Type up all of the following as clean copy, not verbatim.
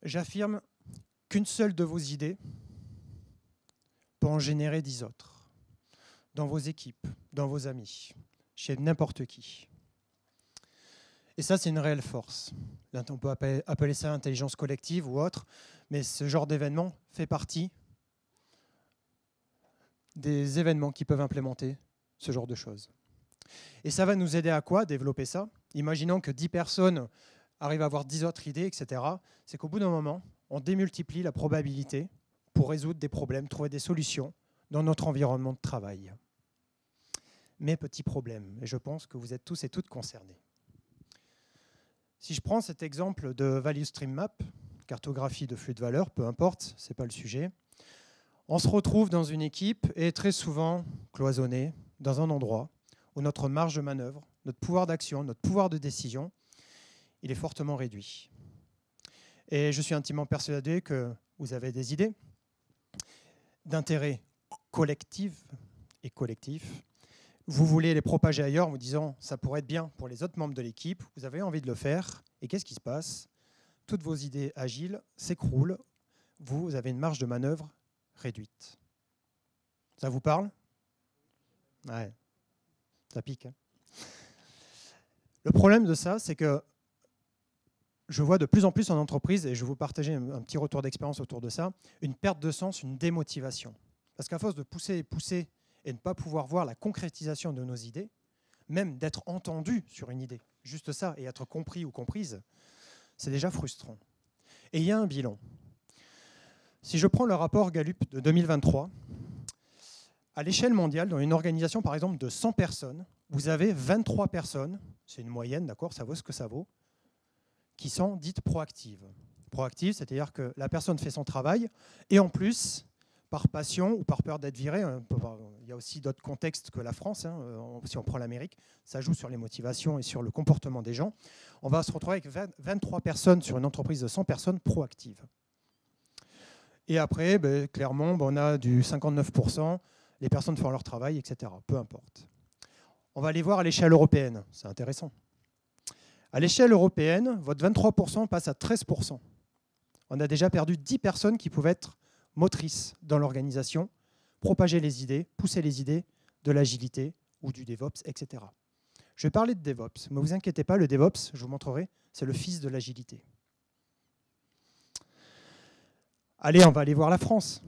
J'affirme qu'une seule de vos idées peut en générer 10 autres, dans vos équipes, dans vos amis, chez n'importe qui. Et ça, c'est une réelle force. Là, on peut appeler ça intelligence collective ou autre, mais ce genre d'événement fait partie des événements qui peuvent implémenter ce genre de choses. Et ça va nous aider à quoi, développer ça? Imaginons que 10 personnes arrivent à avoir 10 autres idées, etc. C'est qu'au bout d'un moment, on démultiplie la probabilité pour résoudre des problèmes, trouver des solutions dans notre environnement de travail. Mais petit problème, et je pense que vous êtes tous et toutes concernés. Si je prends cet exemple de Value Stream Map, cartographie de flux de valeur, peu importe, ce n'est pas le sujet, on se retrouve dans une équipe et très souvent cloisonné dans un endroit où notre marge de manœuvre, notre pouvoir d'action, notre pouvoir de décision, il est fortement réduit. Et je suis intimement persuadé que vous avez des idées d'intérêt collectif et collectif. Vous voulez les propager ailleurs en vous disant ça pourrait être bien pour les autres membres de l'équipe, vous avez envie de le faire, et qu'est-ce qui se passe? Toutes vos idées agiles s'écroulent, vous avez une marge de manœuvre réduite. Ça vous parle? Ouais, ça pique. Hein. Le problème de ça, c'est que je vois de plus en plus en entreprise, et je vais vous partager un petit retour d'expérience autour de ça, une perte de sens, une démotivation. Parce qu'à force de pousser et pousser et ne pas pouvoir voir la concrétisation de nos idées, même d'être entendu sur une idée, juste ça, et être compris ou comprise, c'est déjà frustrant. Et il y a un bilan. Si je prends le rapport Gallup de 2023, à l'échelle mondiale, dans une organisation par exemple de 100 personnes, vous avez 23 personnes, c'est une moyenne, d'accord, ça vaut ce que ça vaut, qui sont dites proactives. Proactives, c'est-à-dire que la personne fait son travail, et en plus, par passion ou par peur d'être viré, il y a aussi d'autres contextes que la France, si on prend l'Amérique, ça joue sur les motivations et sur le comportement des gens. On va se retrouver avec 23 personnes sur une entreprise de 100 personnes proactives. Et après, clairement, on a du 59%, les personnes font leur travail, etc. Peu importe. On va aller voir à l'échelle européenne, c'est intéressant. À l'échelle européenne, votre 23% passe à 13%. On a déjà perdu 10 personnes qui pouvaient être motrices dans l'organisation, propager les idées, pousser les idées de l'agilité ou du DevOps, etc. Je vais parler de DevOps, mais ne vous inquiétez pas, le DevOps, je vous montrerai, c'est le fils de l'agilité. Allez, on va aller voir la France.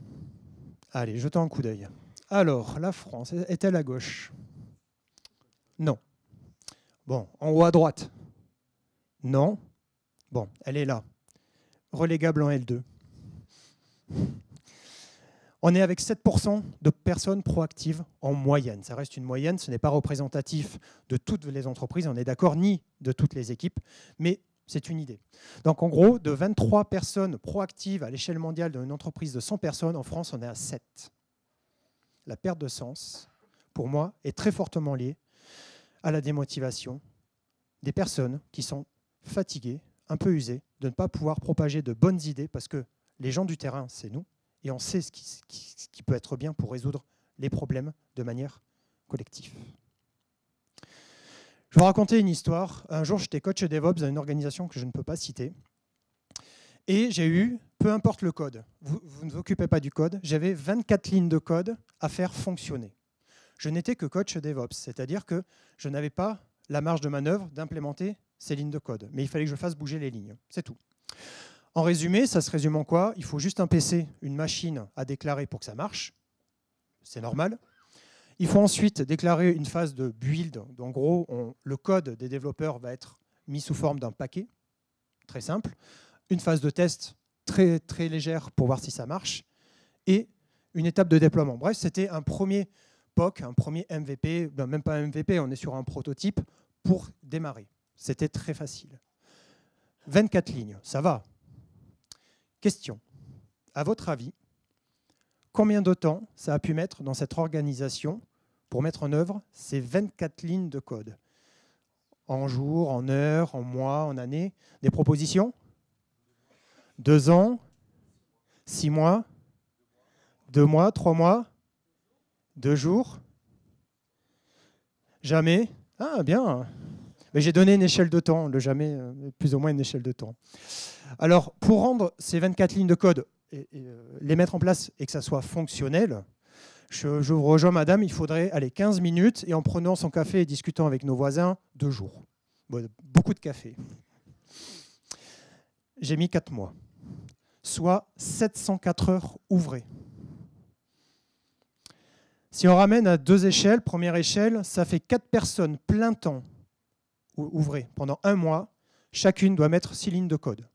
Allez, jetons un coup d'œil. Alors, la France, est-elle à gauche? Non. Bon, en haut à droite? Non. Bon, elle est là. Relégable en L2. On est avec 7% de personnes proactives en moyenne. Ça reste une moyenne, ce n'est pas représentatif de toutes les entreprises, on est d'accord, ni de toutes les équipes, mais c'est une idée. Donc en gros, de 23 personnes proactives à l'échelle mondiale d'une entreprise de 100 personnes, en France, on est à 7. La perte de sens, pour moi, est très fortement liée à la démotivation des personnes qui sont fatiguées, un peu usées, de ne pas pouvoir propager de bonnes idées, parce que les gens du terrain, c'est nous, et on sait ce qui peut être bien pour résoudre les problèmes de manière collective. Je vais vous raconter une histoire. Un jour, j'étais coach DevOps dans une organisation que je ne peux pas citer. Et j'ai eu, peu importe le code, vous ne vous occupez pas du code, j'avais 24 lignes de code à faire fonctionner. Je n'étais que coach DevOps, c'est-à-dire que je n'avais pas la marge de manœuvre d'implémenter ces lignes de code. Mais il fallait que je fasse bouger les lignes, c'est tout. En résumé, ça se résume en quoi? Il faut juste un PC, une machine à déclarer pour que ça marche. C'est normal. Il faut ensuite déclarer une phase de build. En gros, le code des développeurs va être mis sous forme d'un paquet, très simple. Une phase de test très, très légère pour voir si ça marche. Et une étape de déploiement. Bref, c'était un premier POC, un premier MVP, même pas un MVP, on est sur un prototype pour démarrer. C'était très facile. 24 lignes, ça va. Question, à votre avis, combien de temps ça a pu mettre dans cette organisation pour mettre en œuvre ces 24 lignes de code? En jours, en heures, en mois, en années? Des propositions? 2 ans? 6 mois? 2 mois? 3 mois? 2 jours? Jamais? Ah, bien. Mais j'ai donné une échelle de temps, le jamais, plus ou moins une échelle de temps. Alors, pour rendre ces 24 lignes de code, les mettre en place et que ça soit fonctionnel, je vous rejoins, madame, il faudrait aller 15 minutes et en prenant son café et discutant avec nos voisins, 2 jours. Bon, beaucoup de café. J'ai mis 4 mois, soit 704 heures ouvrées. Si on ramène à 2 échelles, première échelle, ça fait 4 personnes plein temps ouvrées pendant 1 mois. Chacune doit mettre 6 lignes de code.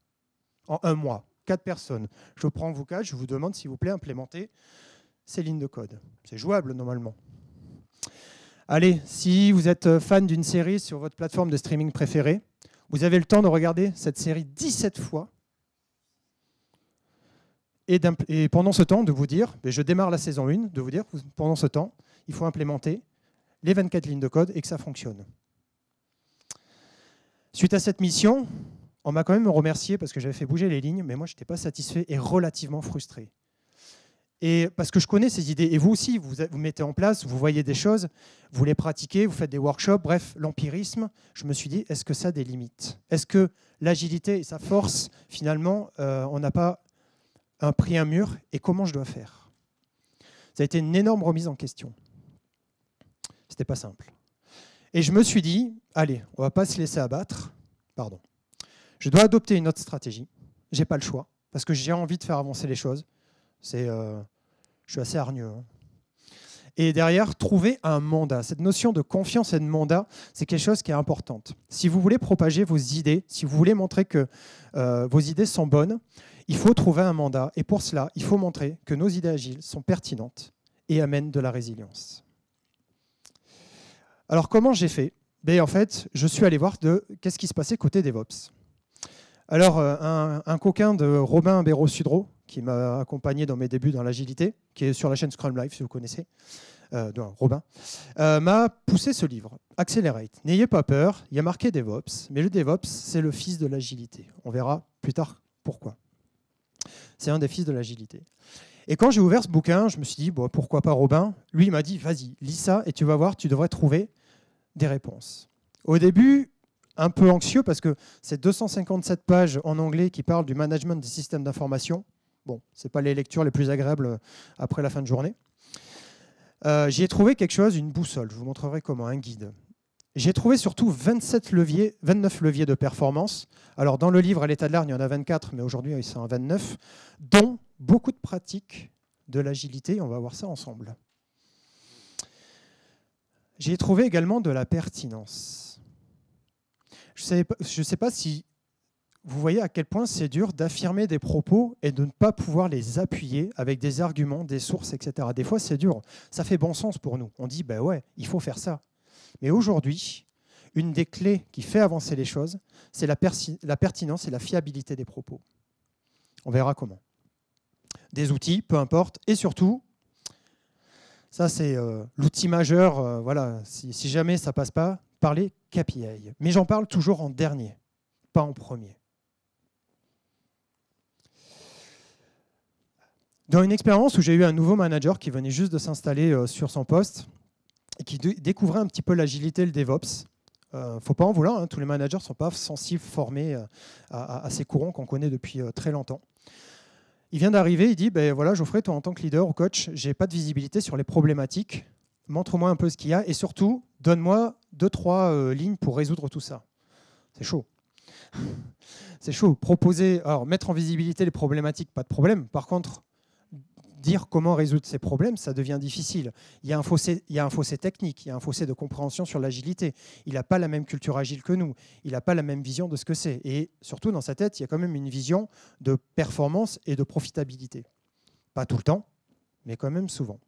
En 1 mois, 4 personnes. Je prends vos cas, je vous demande s'il vous plaît implémenter ces lignes de code. C'est jouable normalement. Allez, si vous êtes fan d'une série sur votre plateforme de streaming préférée, vous avez le temps de regarder cette série 17 fois et pendant ce temps de vous dire, je démarre la saison 1, de vous dire pendant ce temps, il faut implémenter les 24 lignes de code et que ça fonctionne. Suite à cette mission, on m'a quand même remercié parce que j'avais fait bouger les lignes, mais moi je n'étais pas satisfait et relativement frustré. Et parce que je connais ces idées, et vous aussi, vous mettez en place, vous voyez des choses, vous les pratiquez, vous faites des workshops, bref, l'empirisme, je me suis dit, est-ce que ça a des limites? Est-ce que l'agilité et sa force, finalement, on n'a pas pris un mur, et comment je dois faire? Ça a été une énorme remise en question. C'était pas simple. Et je me suis dit, allez, on ne va pas se laisser abattre, pardon. Je dois adopter une autre stratégie, je n'ai pas le choix, parce que j'ai envie de faire avancer les choses. Je suis assez hargneux. Hein. Et derrière, trouver un mandat. Cette notion de confiance et de mandat, c'est quelque chose qui est importante. Si vous voulez propager vos idées, si vous voulez montrer que vos idées sont bonnes, il faut trouver un mandat. Et pour cela, il faut montrer que nos idées agiles sont pertinentes et amènent de la résilience. Alors, comment j'ai fait? En fait, je suis allé voir qu'est-ce qui se passait côté DevOps. Alors, un coquin de Robin Béraud-Sudreau, qui m'a accompagné dans mes débuts dans l'agilité, qui est sur la chaîne Scrum Life, si vous connaissez, Robin, m'a poussé ce livre, Accelerate. N'ayez pas peur, il y a marqué DevOps, mais le DevOps, c'est le fils de l'agilité. On verra plus tard pourquoi. C'est un des fils de l'agilité. Et quand j'ai ouvert ce bouquin, je me suis dit, bon, pourquoi pas Robin? Lui, il m'a dit, vas-y, lis ça et tu vas voir, tu devrais trouver des réponses. Au début, un peu anxieux parce que c'est 257 pages en anglais qui parlent du management des systèmes d'information. Bon, ce n'est pas les lectures les plus agréables après la fin de journée. J'y ai trouvé quelque chose, une boussole. Je vous montrerai comment, un guide. J'ai trouvé surtout 29 leviers de performance. Alors, dans le livre à l'état de l'art, il y en a 24, mais aujourd'hui, ils sont à 29, dont beaucoup de pratiques de l'agilité. On va voir ça ensemble. J'ai trouvé également de la pertinence. Je ne sais pas si vous voyez à quel point c'est dur d'affirmer des propos et de ne pas pouvoir les appuyer avec des arguments, des sources, etc. Des fois, c'est dur. Ça fait bon sens pour nous. On dit, ben ouais, il faut faire ça. Mais aujourd'hui, une des clés qui fait avancer les choses, c'est la pertinence et la fiabilité des propos. On verra comment. Des outils, peu importe. Et surtout, ça c'est l'outil majeur. Voilà, si jamais ça ne passe pas, parler KPI. Mais j'en parle toujours en dernier, pas en premier. Dans une expérience où j'ai eu un nouveau manager qui venait juste de s'installer sur son poste et qui découvrait un petit peu l'agilité et le DevOps, il ne faut pas en vouloir, hein, tous les managers ne sont pas sensibles, formés à ces courants qu'on connaît depuis très longtemps. Il vient d'arriver, il dit, voilà, Geoffrey, toi en tant que leader ou coach, je n'ai pas de visibilité sur les problématiques, montre-moi un peu ce qu'il y a et surtout, donne-moi 2-3 lignes pour résoudre tout ça. C'est chaud. C'est chaud. Proposer, alors mettre en visibilité les problématiques, pas de problème. Par contre, dire comment résoudre ces problèmes, ça devient difficile. Il y a un fossé technique, il y a un fossé de compréhension sur l'agilité. Il n'a pas la même culture agile que nous. Il n'a pas la même vision de ce que c'est. Et surtout, dans sa tête, il y a quand même une vision de performance et de profitabilité. Pas tout le temps, mais quand même souvent.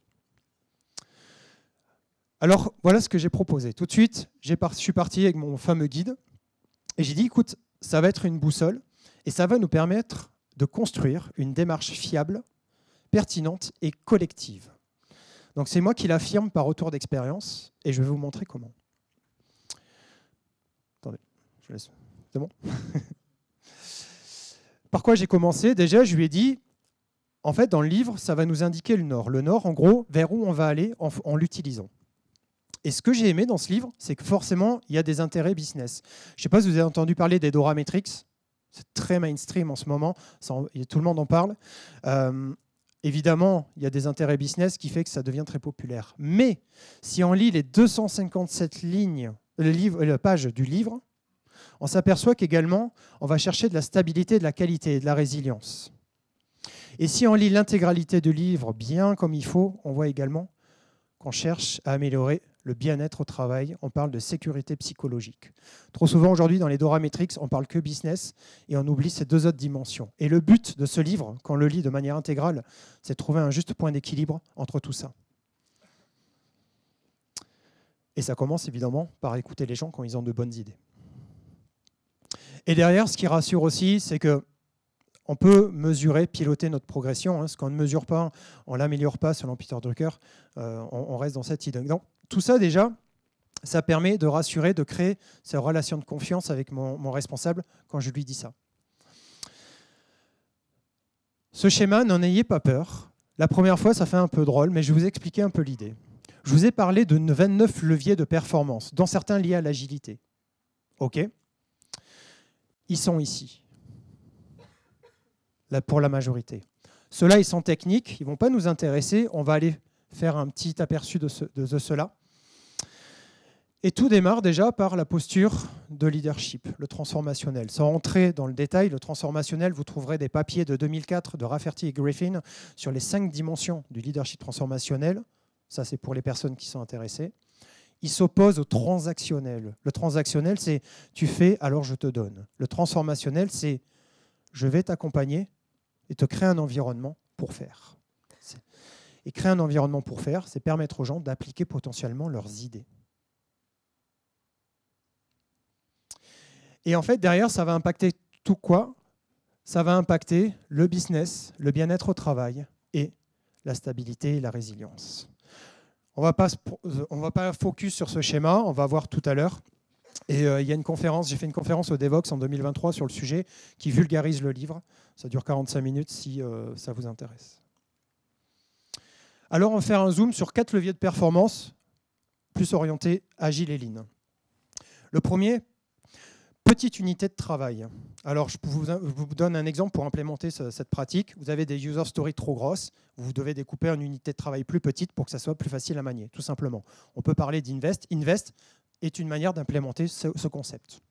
Alors, voilà ce que j'ai proposé. Tout de suite, je suis parti avec mon fameux guide et j'ai dit, écoute, ça va être une boussole et ça va nous permettre de construire une démarche fiable, pertinente et collective. Donc c'est moi qui l'affirme par retour d'expérience et je vais vous montrer comment. Attendez, je laisse. C'est bon. Par quoi j'ai commencé? Déjà, je lui ai dit, en fait, dans le livre, ça va nous indiquer le nord. Le nord, en gros, vers où on va aller en l'utilisant. Et ce que j'ai aimé dans ce livre, c'est que forcément, il y a des intérêts business. Je ne sais pas si vous avez entendu parler des Dora Metrics. C'est très mainstream en ce moment, tout le monde en parle. Évidemment, il y a des intérêts business qui fait que ça devient très populaire. Mais si on lit les 257 lignes, la page du livre, on s'aperçoit qu'également, on va chercher de la stabilité, de la qualité et de la résilience. Et si on lit l'intégralité du livre bien comme il faut, on voit également qu'on cherche à améliorer le bien-être au travail. On parle de sécurité psychologique. Trop souvent aujourd'hui, dans les Dorametrics, on parle que business et on oublie ces deux autres dimensions. Et le but de ce livre, quand on le lit de manière intégrale, c'est de trouver un juste point d'équilibre entre tout ça. Et ça commence évidemment par écouter les gens quand ils ont de bonnes idées. Et derrière, ce qui rassure aussi, c'est que on peut mesurer, piloter notre progression. Ce qu'on ne mesure pas, on ne l'améliore pas, selon Peter Drucker. On reste dans cette idée. Donc, tout ça, déjà, ça permet de rassurer, de créer ces relations de confiance avec mon responsable quand je lui dis ça. Ce schéma, n'en ayez pas peur. La première fois, ça fait un peu drôle, mais je vais vous expliquer un peu l'idée. Je vous ai parlé de 29 leviers de performance, dont certains liés à l'agilité. OK ? Ils sont ici. Là, pour la majorité. Ceux-là, ils sont techniques, ils ne vont pas nous intéresser. On va aller faire un petit aperçu de cela. Et tout démarre déjà par la posture de leadership, le transformationnel. Sans entrer dans le détail, le transformationnel, vous trouverez des papiers de 2004 de Rafferty et Griffin sur les 5 dimensions du leadership transformationnel. Ça, c'est pour les personnes qui sont intéressées. Il s'oppose au transactionnel. Le transactionnel, c'est « tu fais, alors je te donne ». Le transformationnel, c'est « je vais t'accompagner et te créer un environnement pour faire ». Et créer un environnement pour faire, c'est permettre aux gens d'appliquer potentiellement leurs idées. Et en fait, derrière, ça va impacter tout quoi? Ça va impacter le business, le bien-être au travail et la stabilité et la résilience. On va pas focus sur ce schéma, on va voir tout à l'heure. Et il y a une conférence, j'ai fait une conférence au Devox en 2023 sur le sujet qui vulgarise le livre. Ça dure 45 minutes si ça vous intéresse. Alors, on va faire un zoom sur 4 leviers de performance, plus orientés agile et lean. Le premier, petite unité de travail. Alors, je vous donne un exemple pour implémenter cette pratique. Vous avez des user stories trop grosses. Vous devez découper une unité de travail plus petite pour que ça soit plus facile à manier, tout simplement. On peut parler d'Invest. Invest est une manière d'implémenter ce concept.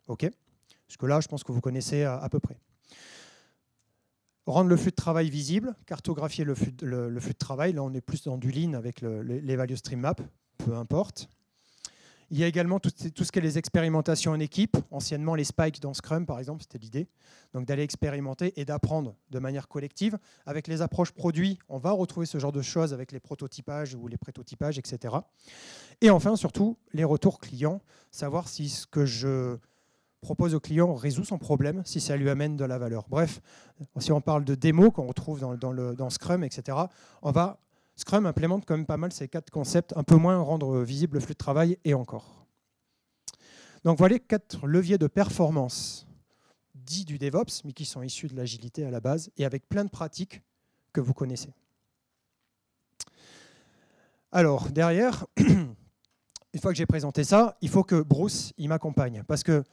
OK ? Jusque-là, je pense que vous connaissez à peu près. Rendre le flux de travail visible, cartographier le flux de travail. Là, on est plus dans du lean avec les value stream map, peu importe. Il y a également tout ce qui est les expérimentations en équipe. Anciennement, les spikes dans Scrum, par exemple, c'était l'idée. Donc d'aller expérimenter et d'apprendre de manière collective. Avec les approches produits, on va retrouver ce genre de choses avec les prototypages ou les prétotypages, etc. Et enfin, surtout, les retours clients. Savoir si ce que je propose au client résout son problème, si ça lui amène de la valeur. Bref, si on parle de démo qu'on retrouve dans Scrum, etc., Scrum implémente quand même pas mal ces 4 concepts, un peu moins rendre visible le flux de travail et encore. Donc voilà 4 leviers de performance dits du DevOps, mais qui sont issus de l'agilité à la base et avec plein de pratiques que vous connaissez. Alors derrière, une fois que j'ai présenté ça, il faut que Bruce m'accompagne parce que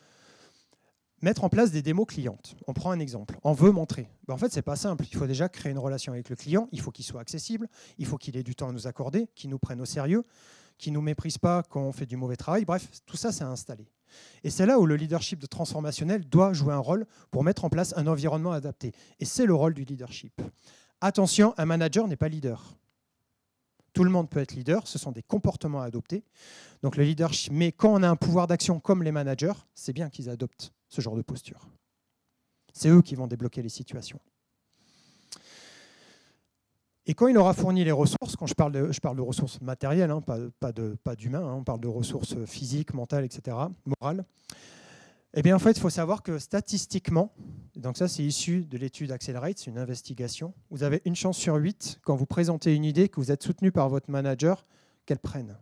mettre en place des démos clientes. On prend un exemple. On veut montrer. En fait, ce n'est pas simple. Il faut déjà créer une relation avec le client. Il faut qu'il soit accessible. Il faut qu'il ait du temps à nous accorder, qu'il nous prenne au sérieux, qu'il ne nous méprise pas quand on fait du mauvais travail. Bref, tout ça, c'est à installer. Et c'est là où le leadership de transformationnel doit jouer un rôle pour mettre en place un environnement adapté. Et c'est le rôle du leadership. Attention, un manager n'est pas leader. Tout le monde peut être leader. Ce sont des comportements à adopter. Donc le leadership. Mais quand on a un pouvoir d'action comme les managers, c'est bien qu'ils adoptent ce genre de posture. C'est eux qui vont débloquer les situations. Et quand il aura fourni les ressources, quand je parle de ressources matérielles, hein, pas d'humains, hein, on parle de ressources physiques, mentales, etc., morales, eh bien en fait, il faut savoir que statistiquement, donc ça c'est issu de l'étude Accelerate, c'est une investigation, vous avez une chance sur 8, quand vous présentez une idée, que vous êtes soutenu par votre manager, qu'elle prenne.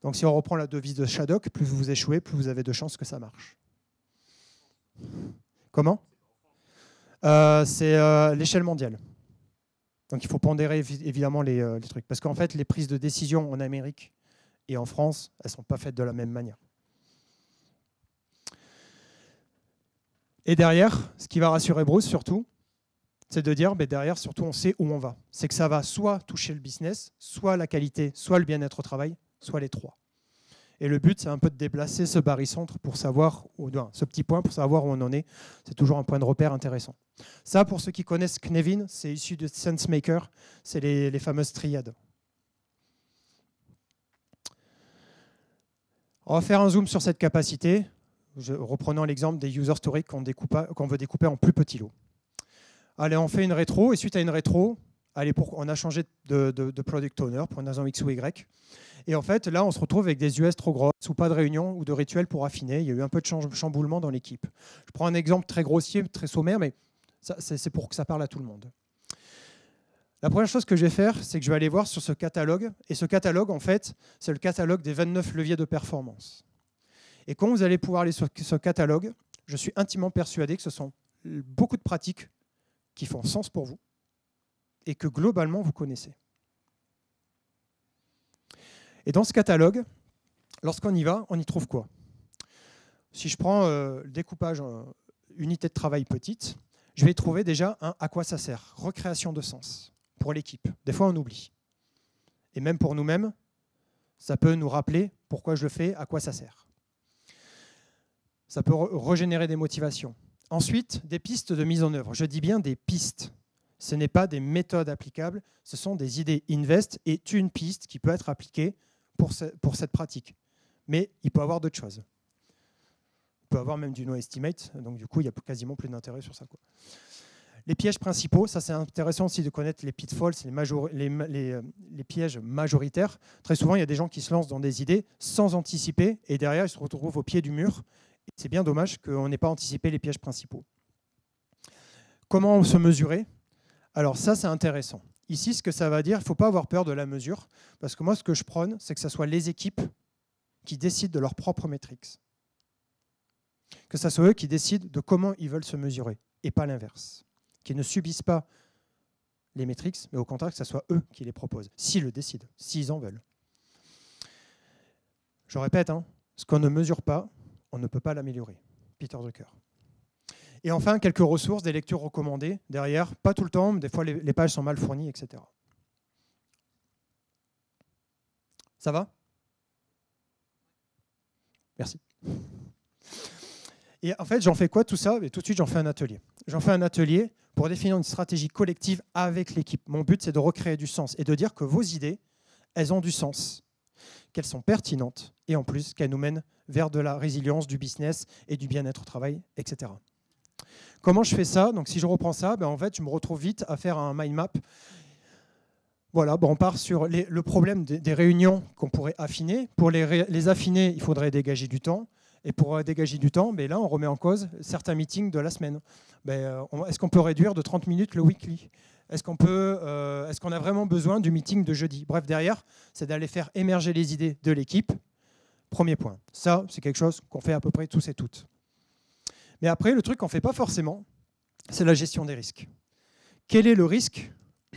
Donc si on reprend la devise de Shadok, plus vous échouez, plus vous avez de chances que ça marche. Comment ? C'est l'échelle mondiale. Donc il faut pondérer évidemment les trucs. Parce qu'en fait, les prises de décision en Amérique et en France, elles ne sont pas faites de la même manière. Et derrière, ce qui va rassurer Bruce surtout, c'est de dire, derrière, surtout, on sait où on va. C'est que ça va soit toucher le business, soit la qualité, soit le bien-être au travail, soit les trois. Et le but, c'est un peu de déplacer ce barycentre pour savoir, ce petit point pour savoir où on en est. C'est toujours un point de repère intéressant. Ça, pour ceux qui connaissent Knevin, c'est issu de SenseMaker, c'est les fameuses triades. On va faire un zoom sur cette capacité, reprenant l'exemple des user stories qu'on veut découper en plus petits lots. Allez, on fait une rétro, et suite à une rétro, on a changé de product owner pour une raison X ou Y. Et en fait, là, on se retrouve avec des US trop grosses ou pas de réunion ou de rituel pour affiner. Il y a eu un peu de chamboulement dans l'équipe. Je prends un exemple très grossier, très sommaire, mais c'est pour que ça parle à tout le monde. La première chose que je vais faire, c'est que je vais aller voir sur ce catalogue. Et ce catalogue, en fait, c'est le catalogue des 29 leviers de performance. Et quand vous allez pouvoir aller sur ce catalogue, je suis intimement persuadé que ce sont beaucoup de pratiques qui font sens pour vous et que globalement, vous connaissez. Et dans ce catalogue, lorsqu'on y va, on y trouve quoi? Si je prends le découpage unité de travail petite, je vais y trouver déjà un à quoi ça sert, recréation de sens pour l'équipe. Des fois, on oublie. Et même pour nous-mêmes, ça peut nous rappeler pourquoi je le fais, à quoi ça sert. Ça peut régénérer des motivations. Ensuite, des pistes de mise en œuvre. Je dis bien des pistes. Ce n'est pas des méthodes applicables, ce sont des idées. Invest est une piste qui peut être appliquée pour cette pratique. Mais il peut y avoir d'autres choses. Il peut y avoir même du no-estimate, donc du coup, il n'y a quasiment plus d'intérêt sur ça, quoi. Les pièges principaux, ça c'est intéressant aussi de connaître les pitfalls, les pièges majoritaires. Très souvent, il y a des gens qui se lancent dans des idées sans anticiper, et derrière, ils se retrouvent au pied du mur. C'est bien dommage qu'on n'ait pas anticipé les pièges principaux. Comment se mesurer? Alors ça, c'est intéressant. Ici, ce que ça va dire, il ne faut pas avoir peur de la mesure, parce que moi, ce que je prône, c'est que ce soit les équipes qui décident de leurs propres métriques. Que ce soit eux qui décident de comment ils veulent se mesurer, et pas l'inverse. Qu'ils ne subissent pas les métriques, mais au contraire, que ce soit eux qui les proposent, s'ils le décident, s'ils en veulent. Je répète, ce qu'on ne mesure pas, on ne peut pas l'améliorer. Peter Drucker. Et enfin, quelques ressources, des lectures recommandées derrière. Pas tout le temps, mais des fois les pages sont mal fournies, etc. Ça va? Merci. Et en fait, j'en fais quoi tout ça? Et tout de suite, j'en fais un atelier. J'en fais un atelier pour définir une stratégie collective avec l'équipe. Mon but, c'est de recréer du sens et de dire que vos idées, elles ont du sens, qu'elles sont pertinentes et en plus qu'elles nous mènent vers de la résilience du business et du bien-être au travail, etc. Comment je fais ça? Donc, si je reprends ça, en fait, je me retrouve vite à faire un mind map. Voilà, on part sur le problème des réunions qu'on pourrait affiner. Pour les affiner, il faudrait dégager du temps. Et pour dégager du temps, là, on remet en cause certains meetings de la semaine. Est-ce qu'on peut réduire de 30 minutes le weekly? Est-ce qu'on a vraiment besoin du meeting de jeudi? Bref, derrière, c'est d'aller faire émerger les idées de l'équipe. Premier point. Ça, c'est quelque chose qu'on fait à peu près tous et toutes. Mais après, le truc qu'on ne fait pas forcément, c'est la gestion des risques. Quel est le risque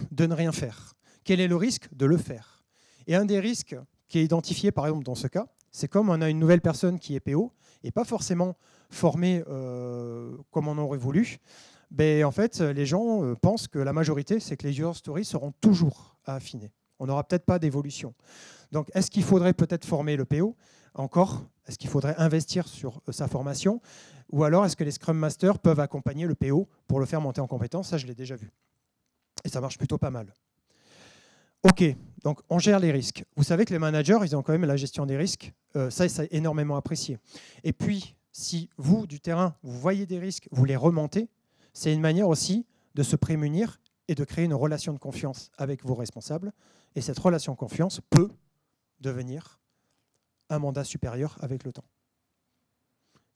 de ne rien faire? Quel est le risque de le faire? Et un des risques qui est identifié, par exemple, dans ce cas, c'est comme on a une nouvelle personne qui est PO et pas forcément formée comme on aurait voulu, en fait, les gens pensent que la majorité, c'est que les user stories seront toujours à affiner. On n'aura peut-être pas d'évolution. Donc, est-ce qu'il faudrait peut-être former le PO encore? Est-ce qu'il faudrait investir sur sa formation? Ou alors, est-ce que les Scrum Masters peuvent accompagner le PO pour le faire monter en compétence? Ça, je l'ai déjà vu. Et ça marche plutôt pas mal. OK, donc on gère les risques. Vous savez que les managers, ils ont quand même la gestion des risques. Ça, c'est énormément apprécié. Et puis, si vous, du terrain, vous voyez des risques, vous les remontez, c'est une manière aussi de se prémunir et de créer une relation de confiance avec vos responsables. Et cette relation de confiance peut devenir un mandat supérieur avec le temps.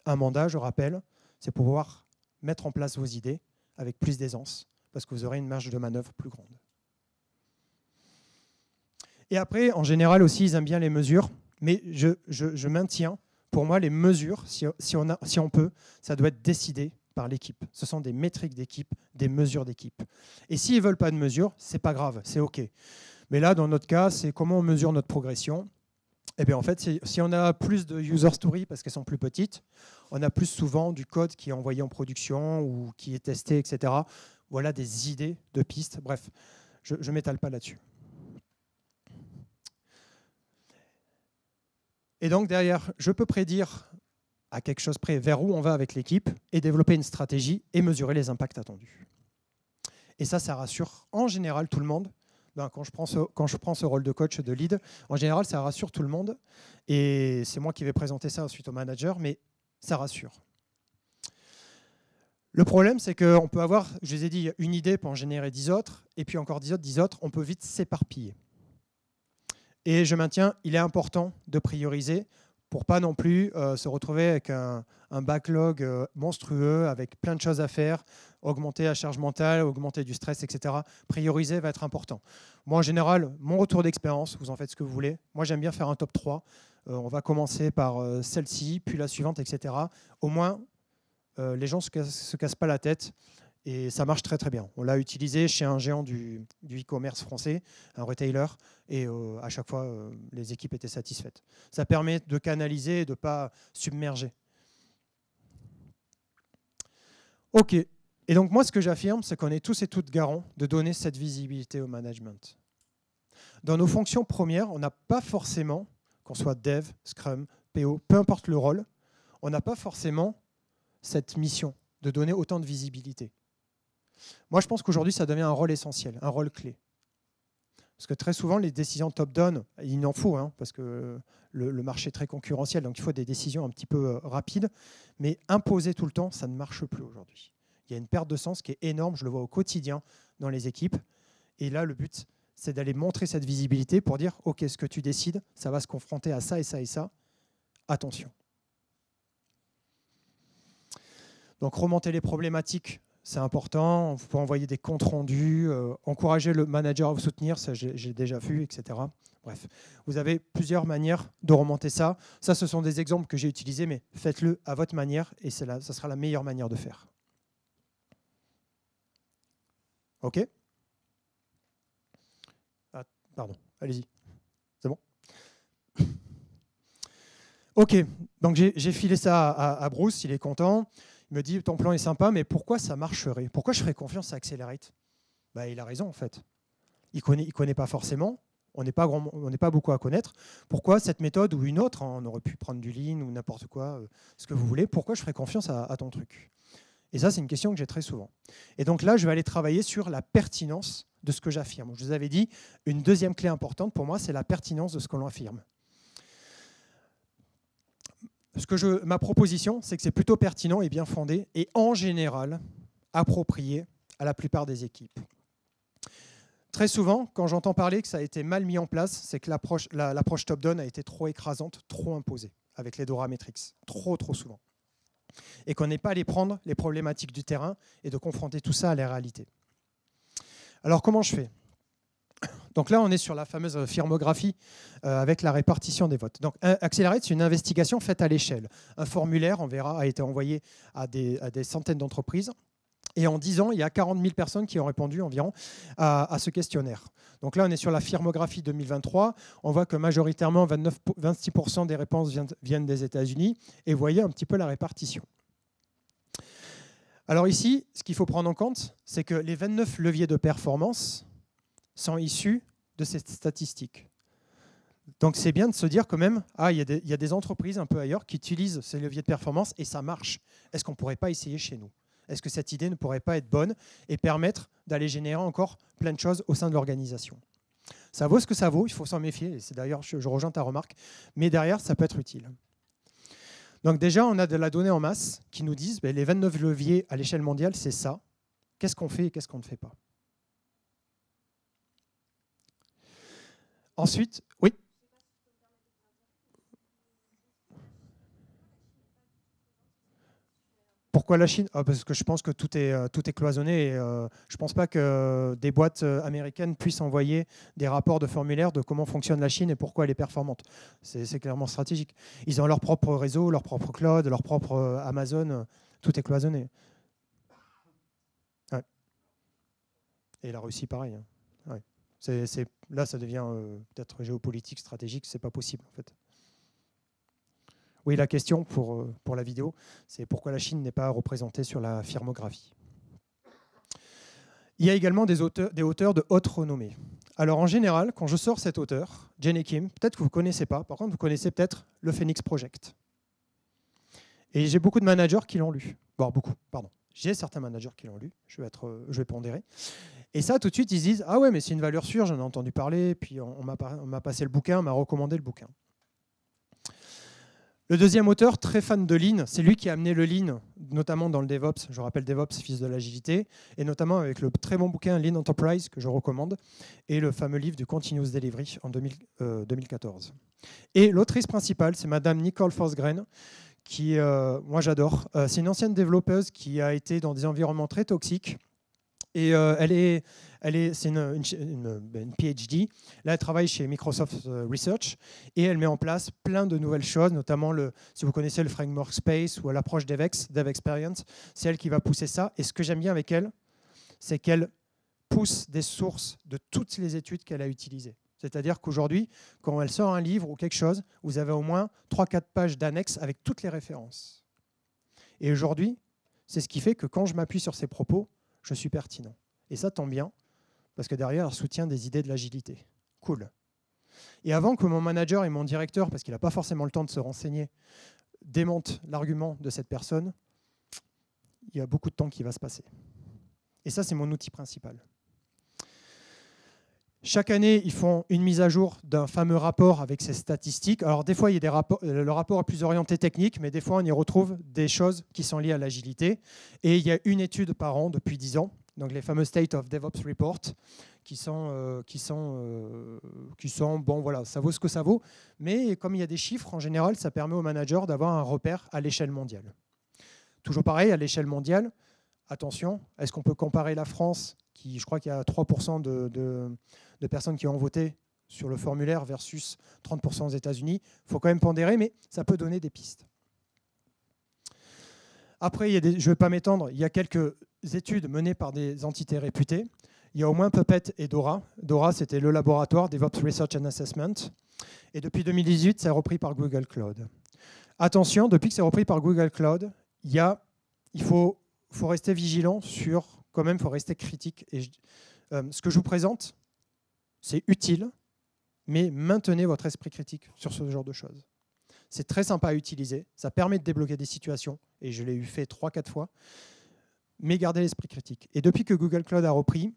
Un mandat, je rappelle, c'est pouvoir mettre en place vos idées avec plus d'aisance, parce que vous aurez une marge de manœuvre plus grande. Et après, en général aussi, ils aiment bien les mesures, mais je maintiens, pour moi, les mesures, si on peut, ça doit être décidé par l'équipe. Ce sont des métriques d'équipe, des mesures d'équipe. Et s'ils ne veulent pas de mesures, ce n'est pas grave, c'est OK. Mais là, dans notre cas, c'est comment on mesure notre progression. Eh bien, en fait, si on a plus de user stories parce qu'elles sont plus petites, on a plus souvent du code qui est envoyé en production ou qui est testé, etc. Voilà des idées de pistes. Bref, je ne m'étale pas là-dessus. Et donc, derrière, je peux prédire à quelque chose près vers où on va avec l'équipe et développer une stratégie et mesurer les impacts attendus. Et ça rassure en général tout le monde. Ben, quand je prends ce rôle de coach, de lead, en général, ça rassure tout le monde. Et c'est moi qui vais présenter ça ensuite au manager, mais ça rassure. Le problème, c'est qu'on peut avoir, je vous ai dit, une idée pour en générer 10 autres, et puis encore 10 autres, on peut vite s'éparpiller. Et je maintiens, il est important de prioriser pour pas non plus se retrouver avec un backlog monstrueux, avec plein de choses à faire, augmenter la charge mentale, augmenter du stress, etc. Prioriser va être important. Moi, en général, mon retour d'expérience, vous en faites ce que vous voulez. Moi, j'aime bien faire un top 3. On va commencer par celle-ci, puis la suivante, etc. Au moins, les gens ne se cassent pas la tête. Et ça marche très très bien. On l'a utilisé chez un géant du e-commerce français, un retailer, et à chaque fois, les équipes étaient satisfaites. Ça permet de canaliser et de ne pas submerger. OK. Et donc moi, ce que j'affirme, c'est qu'on est tous et toutes garants de donner cette visibilité au management. Dans nos fonctions premières, on n'a pas forcément, qu'on soit dev, scrum, PO, peu importe le rôle, on n'a pas forcément cette mission de donner autant de visibilité. Moi, je pense qu'aujourd'hui, ça devient un rôle essentiel, un rôle clé. Parce que très souvent, les décisions top-down, il en faut, parce que le marché est très concurrentiel, donc il faut des décisions un petit peu rapides. Mais imposer tout le temps, ça ne marche plus aujourd'hui. Il y a une perte de sens qui est énorme, je le vois au quotidien dans les équipes. Et là, le but, c'est d'aller montrer cette visibilité pour dire, OK, ce que tu décides, ça va se confronter à ça et ça et ça. Attention. Donc, remonter les problématiques, c'est important. Vous pouvez envoyer des comptes rendus, encourager le manager à vous soutenir, ça j'ai déjà vu, etc. Bref, vous avez plusieurs manières de remonter ça. Ça, ce sont des exemples que j'ai utilisés, mais faites-le à votre manière et ça sera la meilleure manière de faire. OK ? Ah, pardon, allez-y. C'est bon ? OK, donc j'ai filé ça à Bruce, il est content. Il me dit, ton plan est sympa, mais pourquoi ça marcherait? Pourquoi je ferais confiance à Accelerate? Bah, il a raison, en fait. Il connaît pas forcément. On n'est pas beaucoup à connaître. Pourquoi cette méthode ou une autre, on aurait pu prendre du Lean ou n'importe quoi, ce que vous voulez. Pourquoi je ferais confiance à ton truc? Et ça, c'est une question que j'ai très souvent. Et donc là, je vais aller travailler sur la pertinence de ce que j'affirme. Je vous avais dit, une deuxième clé importante pour moi, c'est la pertinence de ce que l'on affirme. Ma proposition, c'est que c'est plutôt pertinent et bien fondé, et en général, approprié à la plupart des équipes. Très souvent, quand j'entends parler que ça a été mal mis en place, c'est que l'approche top-down a été trop écrasante, trop imposée, avec les Dora Metrics, trop souvent. Et qu'on n'est pas allé prendre les problématiques du terrain et de confronter tout ça à la réalité. Alors, comment je fais ? Donc là, on est sur la fameuse firmographie avec la répartition des votes. Donc, Accelerate, c'est une investigation faite à l'échelle. Un formulaire, on verra, a été envoyé à des centaines d'entreprises. Et en 10 ans, il y a 40 000 personnes qui ont répondu environ à ce questionnaire. Donc là, on est sur la firmographie 2023. On voit que majoritairement, 26% des réponses viennent des États-Unis. Et vous voyez un petit peu la répartition. Alors ici, ce qu'il faut prendre en compte, c'est que les 29 leviers de performance sont issus de ces statistiques. Donc c'est bien de se dire quand même, il y a des entreprises un peu ailleurs qui utilisent ces leviers de performance et ça marche. Est-ce qu'on ne pourrait pas essayer chez nous ? Est-ce que cette idée ne pourrait pas être bonne et permettre d'aller générer encore plein de choses au sein de l'organisation ? Ça vaut ce que ça vaut, il faut s'en méfier. C'est d'ailleurs, je rejoins ta remarque, mais derrière, ça peut être utile. Donc déjà, on a de la donnée en masse qui nous disent les 29 leviers à l'échelle mondiale, c'est ça. Qu'est-ce qu'on fait et qu'est-ce qu'on ne fait pas ? Ensuite, oui. Pourquoi la Chine ? Parce que je pense que tout est cloisonné. Et, je ne pense pas que des boîtes américaines puissent envoyer des rapports de formulaires de comment fonctionne la Chine et pourquoi elle est performante. C'est clairement stratégique. Ils ont leur propre réseau, leur propre cloud, leur propre Amazon. Tout est cloisonné. Ouais. Et la Russie, pareil. Ouais. Là, ça devient peut-être géopolitique, stratégique. C'est pas possible, en fait. Oui, la question pour la vidéo, c'est pourquoi la Chine n'est pas représentée sur la firmographie. Il y a également des auteurs de haute renommée. Alors en général, quand je sors cet auteur, Jenny Kim, peut-être que vous ne connaissez pas, par contre vous connaissez peut-être le Phoenix Project. Et j'ai beaucoup de managers qui l'ont lu. Bon, beaucoup, pardon. J'ai certains managers qui l'ont lu, je vais pondérer. Et ça, tout de suite, ils se disent « Ah ouais, mais c'est une valeur sûre, j'en ai entendu parler, puis on m'a passé le bouquin, on m'a recommandé le bouquin. » Le deuxième auteur, très fan de Lean, c'est lui qui a amené le Lean, notamment dans le DevOps. Je rappelle DevOps, fils de l'agilité, et notamment avec le très bon bouquin Lean Enterprise, que je recommande, et le fameux livre du Continuous Delivery en 2014. Et l'autrice principale, c'est Madame Nicole Forsgren, qui, moi j'adore. C'est une ancienne développeuse qui a été dans des environnements très toxiques. Et c'est une PhD. Là, elle travaille chez Microsoft Research et elle met en place plein de nouvelles choses, notamment, si vous connaissez le framework Space ou l'approche DevEx, Dev Experience, c'est elle qui va pousser ça. Et ce que j'aime bien avec elle, c'est qu'elle pousse des sources de toutes les études qu'elle a utilisées. C'est-à-dire qu'aujourd'hui, quand elle sort un livre ou quelque chose, vous avez au moins 3-4 pages d'annexes avec toutes les références. Et aujourd'hui, c'est ce qui fait que quand je m'appuie sur ses propos, je suis pertinent. Et ça tombe bien, parce que derrière, elle soutient des idées de l'agilité. Cool. Et avant que mon manager et mon directeur, parce qu'il n'a pas forcément le temps de se renseigner, démontent l'argument de cette personne, il y a beaucoup de temps qui va se passer. Et ça, c'est mon outil principal. Chaque année, ils font une mise à jour d'un fameux rapport avec ses statistiques. Alors des fois, il y a le rapport est plus orienté technique, mais des fois, on y retrouve des choses qui sont liées à l'agilité. Et il y a une étude par an depuis 10 ans, donc les fameux State of DevOps Report, qui sont bon, voilà, ça vaut ce que ça vaut. Mais comme il y a des chiffres, en général, ça permet au manager d'avoir un repère à l'échelle mondiale. Toujours pareil, à l'échelle mondiale, attention, est-ce qu'on peut comparer la France, qui, je crois qu'il y a 3% de personnes qui ont voté sur le formulaire versus 30% aux États-Unis. Il faut quand même pondérer, mais ça peut donner des pistes. Après, je ne vais pas m'étendre, il y a quelques études menées par des entités réputées. Il y a au moins Puppet et Dora. Dora, c'était le laboratoire DevOps Research and Assessment. Et depuis 2018, c'est repris par Google Cloud. Attention, depuis que c'est repris par Google Cloud, il faut rester vigilant sur, quand même, il faut rester critique. Et ce que je vous présente, c'est utile, mais maintenez votre esprit critique sur ce genre de choses. C'est très sympa à utiliser, ça permet de débloquer des situations, et je l'ai fait 3-4 fois, mais gardez l'esprit critique. Et depuis que Google Cloud a repris,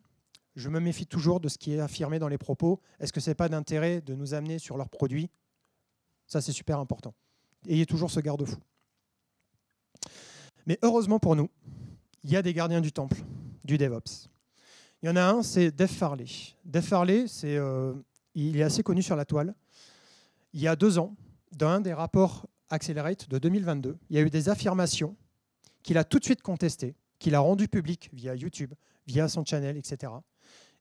je me méfie toujours de ce qui est affirmé dans les propos. Est-ce que ce n'est pas d'intérêt de nous amener sur leurs produits? Ça, c'est super important. Ayez toujours ce garde-fou. Mais heureusement pour nous, il y a des gardiens du temple, du DevOps. Il y en a un, c'est Dave Farley. Dave Farley, il est assez connu sur la toile. Il y a 2 ans, dans un des rapports Accelerate de 2022, il y a eu des affirmations qu'il a tout de suite contestées, qu'il a rendues publiques via YouTube, via son channel, etc.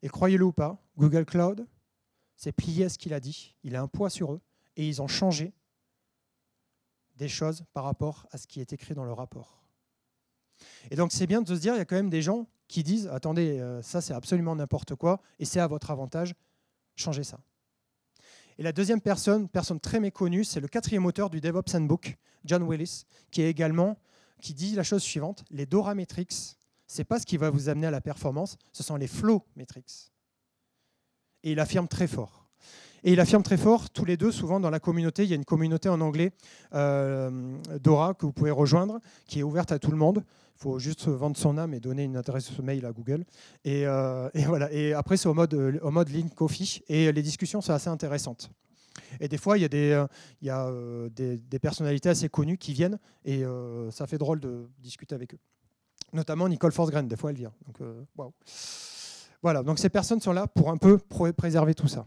Et croyez-le ou pas, Google Cloud s'est plié à ce qu'il a dit. Il a un poids sur eux et ils ont changé des choses par rapport à ce qui est écrit dans le rapport. Et donc c'est bien de se dire, il y a quand même des gens qui disent « Attendez, ça c'est absolument n'importe quoi et c'est à votre avantage, changez ça ». Et la deuxième personne très méconnue, c'est le 4e auteur du DevOps Handbook, John Willis, qui dit la chose suivante, les Dora Metrics, ce n'est pas ce qui va vous amener à la performance, ce sont les Flow Metrics. Et il affirme très fort. Et il affirme très fort, tous les deux, souvent dans la communauté, il y a une communauté en anglais, Dora, que vous pouvez rejoindre, qui est ouverte à tout le monde. Il faut juste vendre son âme et donner une adresse mail à Google. Et voilà. Et après, c'est au mode Lean Coffee. Et les discussions sont assez intéressantes. Et des fois, il y a des personnalités assez connues qui viennent et ça fait drôle de discuter avec eux. Notamment Nicole Forsgren, des fois, elle vient. Donc, wow. Voilà, donc ces personnes sont là pour un peu préserver tout ça.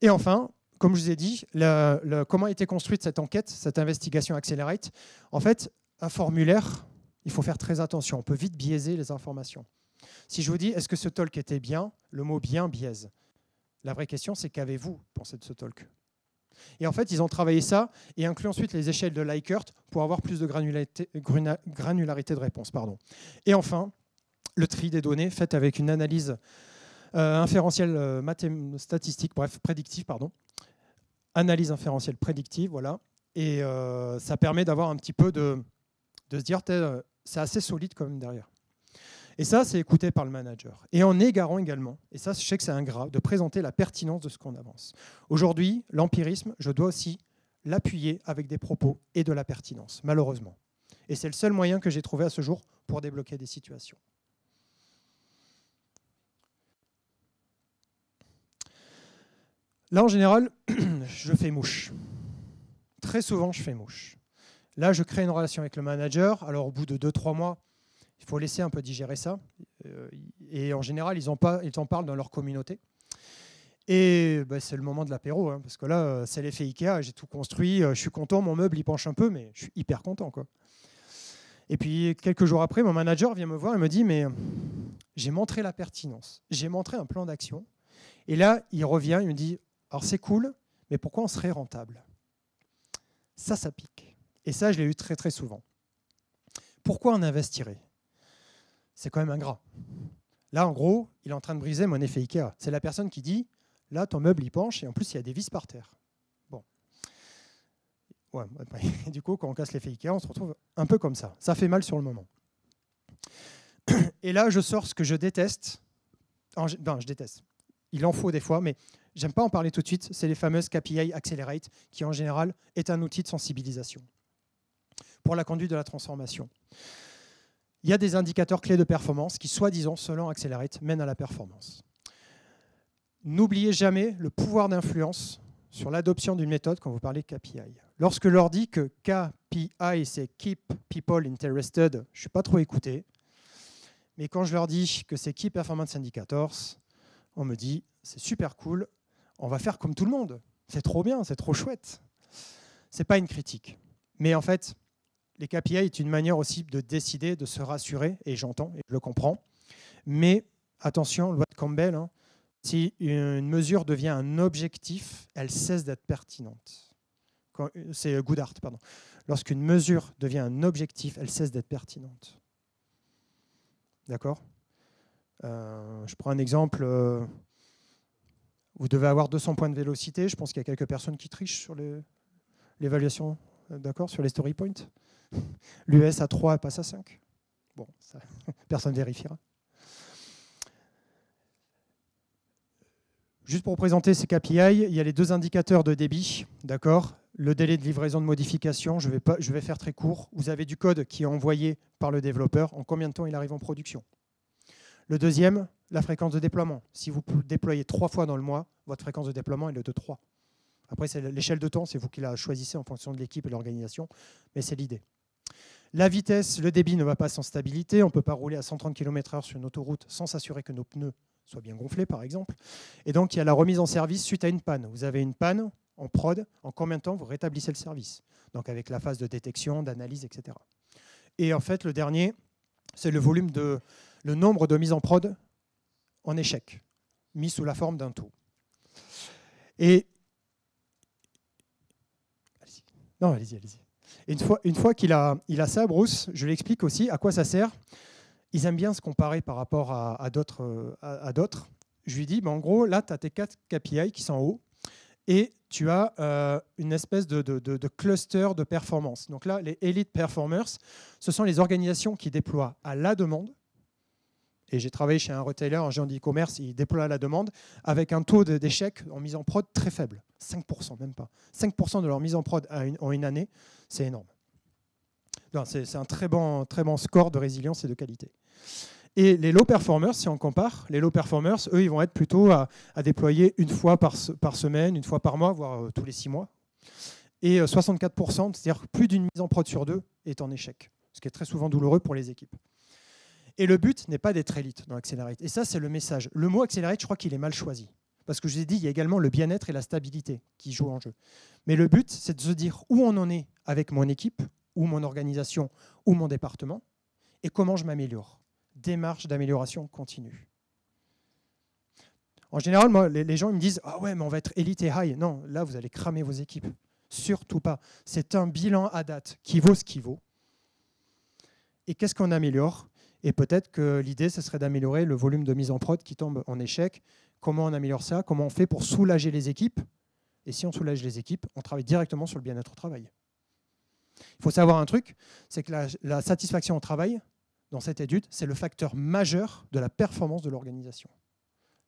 Et enfin, comme je vous ai dit, comment a été construite cette enquête, cette investigation Accelerate? En fait, un formulaire, il faut faire très attention. On peut vite biaiser les informations. Si je vous dis, est-ce que ce talk était bien? Le mot « bien » biaise. La vraie question, c'est qu'avez-vous pensé de ce talk? Et en fait, ils ont travaillé ça et inclus ensuite les échelles de Likert pour avoir plus de granularité de réponse. Et enfin, le tri des données fait avec une analyse inférentielle statistique, bref, prédictive, analyse inférentielle prédictive, voilà. Et ça permet d'avoir un petit peu de se dire, c'est assez solide quand même derrière. Et ça, c'est écouté par le manager. Et en égarant également, et ça, je sais que c'est ingrat, de présenter la pertinence de ce qu'on avance. Aujourd'hui, l'empirisme, je dois aussi l'appuyer avec des propos et de la pertinence, malheureusement. Et c'est le seul moyen que j'ai trouvé à ce jour pour débloquer des situations. Là, en général, je fais mouche. Très souvent, je fais mouche. Là, je crée une relation avec le manager. Alors, au bout de 2-3 mois, il faut laisser un peu digérer ça. Et en général, ils en parlent dans leur communauté. Et c'est le moment de l'apéro, hein, parce que là, c'est l'effet Ikea, j'ai tout construit, je suis content, mon meuble, il penche un peu, mais je suis hyper content, quoi. Et puis, quelques jours après, mon manager vient me voir et me dit, mais j'ai montré la pertinence, j'ai montré un plan d'action. Et là, il revient, il me dit, alors c'est cool, mais pourquoi on serait rentable? Ça pique. Et ça, je l'ai eu très, très souvent. Pourquoi on investirait? C'est quand même ingrat. Là, en gros, il est en train de briser mon effet Ikea. C'est la personne qui dit, là, ton meuble, il penche, et en plus, il y a des vis par terre. Bon. Ouais, et du coup, quand on casse l'effet Ikea, on se retrouve un peu comme ça. Ça fait mal sur le moment. Et là, je sors ce que je déteste. Non, je déteste. Il en faut des fois, mais j'aime pas en parler tout de suite. C'est les fameuses KPI Accelerate, qui en général est un outil de sensibilisation pour la conduite de la transformation. Il y a des indicateurs clés de performance qui, soi-disant, selon Accelerate, mènent à la performance. N'oubliez jamais le pouvoir d'influence sur l'adoption d'une méthode quand vous parlez KPI. Lorsque je leur dis que KPI, c'est Keep People Interested, je ne suis pas trop écouté. Mais quand je leur dis que c'est Key Performance Indicators, on me dit, c'est super cool, on va faire comme tout le monde. C'est trop bien, c'est trop chouette. Ce n'est pas une critique. Mais en fait, les KPI est une manière aussi de décider, de se rassurer, et j'entends, et je le comprends. Mais attention, loi de Campbell, hein, si une mesure devient un objectif, elle cesse d'être pertinente. C'est Goodhart, pardon. Lorsqu'une mesure devient un objectif, elle cesse d'être pertinente. D'accord ? Je prends un exemple. Vous devez avoir 200 points de vélocité. Je pense qu'il y a quelques personnes qui trichent sur l'évaluation, d'accord, sur les story points. L'US à 3 passe à 5. Bon, ça, personne ne vérifiera. Juste pour présenter ces KPI, il y a les deux indicateurs de débit, d'accord. Le délai de livraison de modification, je vais faire très court. Vous avez du code qui est envoyé par le développeur, en combien de temps il arrive en production. Le deuxième, la fréquence de déploiement. Si vous déployez 3 fois dans le mois, votre fréquence de déploiement est de 3. Après, c'est l'échelle de temps, c'est vous qui la choisissez en fonction de l'équipe et de l'organisation, mais c'est l'idée. La vitesse, le débit ne va pas sans stabilité. On ne peut pas rouler à 130 km/h sur une autoroute sans s'assurer que nos pneus soient bien gonflés, par exemple. Et donc, il y a la remise en service suite à une panne. Vous avez une panne en prod, en combien de temps vous rétablissez le service? Donc, avec la phase de détection, d'analyse, etc. Et en fait, le dernier, c'est le nombre de mises en prod en échec, mis sous la forme d'un taux. Et allez-y. Une fois qu'il a ça, Bruce, je lui explique aussi à quoi ça sert. Ils aiment bien se comparer par rapport à d'autres. Je lui dis, en gros, là, tu as tes 4 KPI qui sont en haut et tu as une espèce de cluster de performance. Donc là, les Elite Performers, ce sont les organisations qui déploient à la demande. Et j'ai travaillé chez un retailer, un géant d'e-commerce, il déploie à la demande avec un taux d'échec en mise en prod très faible. 5%, même pas. 5% de leur mise en prod en une année, c'est énorme. C'est un très bon score de résilience et de qualité. Et les low performers, si on compare, les low performers, eux, ils vont être plutôt à déployer une fois par semaine, une fois par mois, voire tous les 6 mois. Et 64%, c'est-à-dire plus d'une mise en prod sur 2, est en échec, ce qui est très souvent douloureux pour les équipes. Et le but n'est pas d'être élite dans Accelerate. Et ça, c'est le message. Le mot Accelerate, je crois qu'il est mal choisi. Parce que je vous ai dit, il y a également le bien-être et la stabilité qui jouent en jeu. Mais le but, c'est de se dire où on en est avec mon équipe, ou mon organisation, ou mon département, et comment je m'améliore. Démarche d'amélioration continue. En général, moi, les gens ils me disent « Ah ouais, mais on va être élite et high ». Non, là, vous allez cramer vos équipes. Surtout pas. C'est un bilan à date qui vaut ce qu'il vaut. Et qu'est-ce qu'on améliore ? Et peut-être que l'idée, ce serait d'améliorer le volume de mise en prod qui tombe en échec. Comment on améliore ça? Comment on fait pour soulager les équipes? Et si on soulage les équipes, on travaille directement sur le bien-être au travail. Il faut savoir un truc, c'est que la satisfaction au travail, dans cette étude, c'est le facteur majeur de la performance de l'organisation.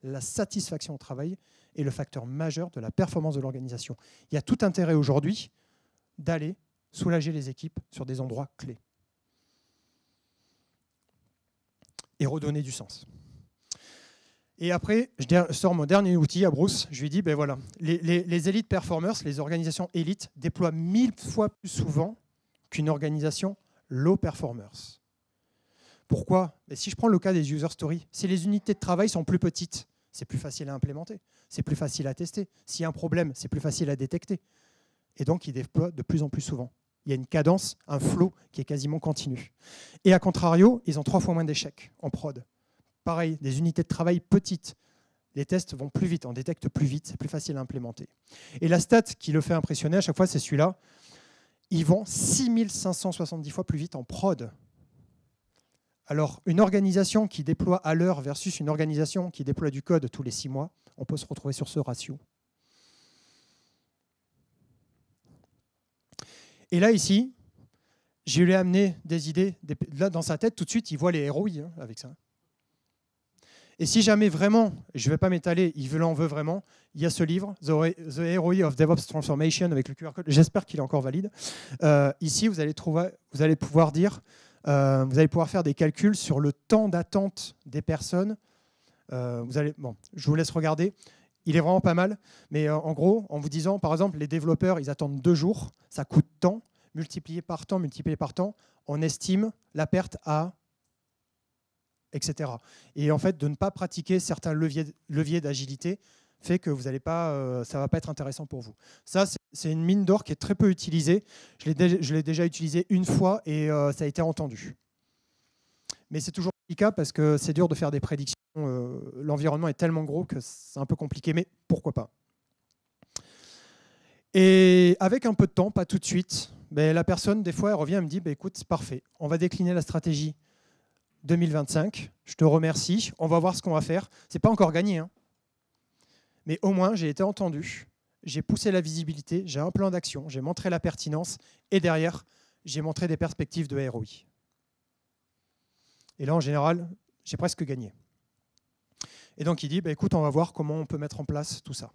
La satisfaction au travail est le facteur majeur de la performance de l'organisation. Il y a tout intérêt aujourd'hui d'aller soulager les équipes sur des endroits clés et redonner du sens. Et après, je sors mon dernier outil à Bruce. Je lui dis, ben voilà, les elite performers, les organisations élites, déploient 1000 fois plus souvent qu'une organisation low performers. Pourquoi? Ben si je prends le cas des user stories, si les unités de travail sont plus petites, c'est plus facile à implémenter, c'est plus facile à tester. S'il y a un problème, c'est plus facile à détecter. Et donc, ils déploient de plus en plus souvent. Il y a une cadence, un flow qui est quasiment continu. Et à contrario, ils ont 3 fois moins d'échecs en prod. Pareil, des unités de travail petites. Les tests vont plus vite, on détecte plus vite, c'est plus facile à implémenter. Et la stat qui le fait impressionner à chaque fois, c'est celui-là. Ils vont 6570 fois plus vite en prod. Alors, une organisation qui déploie à l'heure versus une organisation qui déploie du code tous les 6 mois, on peut se retrouver sur ce ratio. Et là, ici, je lui ai amené des idées. Là, dans sa tête, tout de suite, il voit les ROI avec ça. Et si jamais vraiment, je ne vais pas m'étaler, il l'en veut vraiment, il y a ce livre, The ROI of DevOps Transformation, avec le QR code. J'espère qu'il est encore valide. Ici, vous allez pouvoir dire, vous allez pouvoir faire des calculs sur le temps d'attente des personnes. Bon, je vous laisse regarder. Il est vraiment pas mal. Mais en gros, en vous disant, par exemple, les développeurs, ils attendent 2 jours, ça coûte tant, multiplié par temps, on estime la perte à etc. Et en fait, de ne pas pratiquer certains leviers d'agilité fait que vous allez pas, ça ne va pas être intéressant pour vous. Ça, c'est une mine d'or qui est très peu utilisée. Je l'ai déjà utilisée une fois et ça a été entendu. Mais c'est toujours délicat parce que c'est dur de faire des prédictions. L'environnement est tellement gros que c'est un peu compliqué, mais pourquoi pas. Et avec un peu de temps, pas tout de suite, ben, la personne, des fois, elle revient et me dit ben, écoute, c'est parfait, on va décliner la stratégie 2025, je te remercie, on va voir ce qu'on va faire. Ce n'est pas encore gagné, hein. Mais au moins j'ai été entendu, j'ai poussé la visibilité, j'ai un plan d'action, j'ai montré la pertinence et derrière, j'ai montré des perspectives de ROI. Et là, en général, j'ai presque gagné. Et donc il dit, bah, écoute, on va voir comment on peut mettre en place tout ça.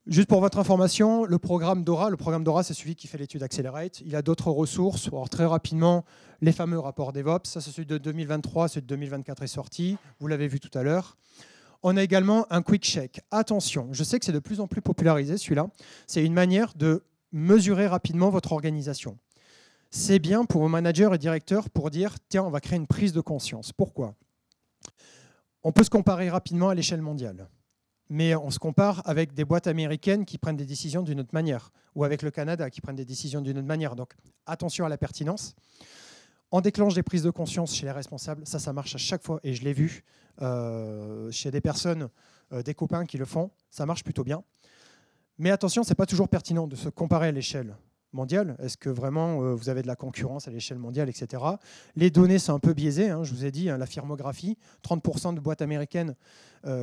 Juste pour votre information, le programme DORA, c'est celui qui fait l'étude Accelerate. Il a d'autres ressources. Alors, très rapidement, les fameux rapports DevOps. Ça, c'est celui de 2023, celui de 2024 est sorti. Vous l'avez vu tout à l'heure. On a également un quick check. Attention, je sais que c'est de plus en plus popularisé, celui-là. C'est une manière de mesurer rapidement votre organisation. C'est bien pour vos managers et directeurs pour dire, tiens, on va créer une prise de conscience. Pourquoi? On peut se comparer rapidement à l'échelle mondiale. Mais on se compare avec des boîtes américaines qui prennent des décisions d'une autre manière, ou avec le Canada qui prennent des décisions d'une autre manière. Donc attention à la pertinence. On déclenche des prises de conscience chez les responsables, ça marche à chaque fois, et je l'ai vu chez des personnes, des copains qui le font, ça marche plutôt bien. Mais attention, ce n'est pas toujours pertinent de se comparer à l'échelle mondiale. Est-ce que vraiment vous avez de la concurrence à l'échelle mondiale, etc. Les données sont un peu biaisées, hein, je vous ai dit, hein, la firmographie, 30% de boîtes américaines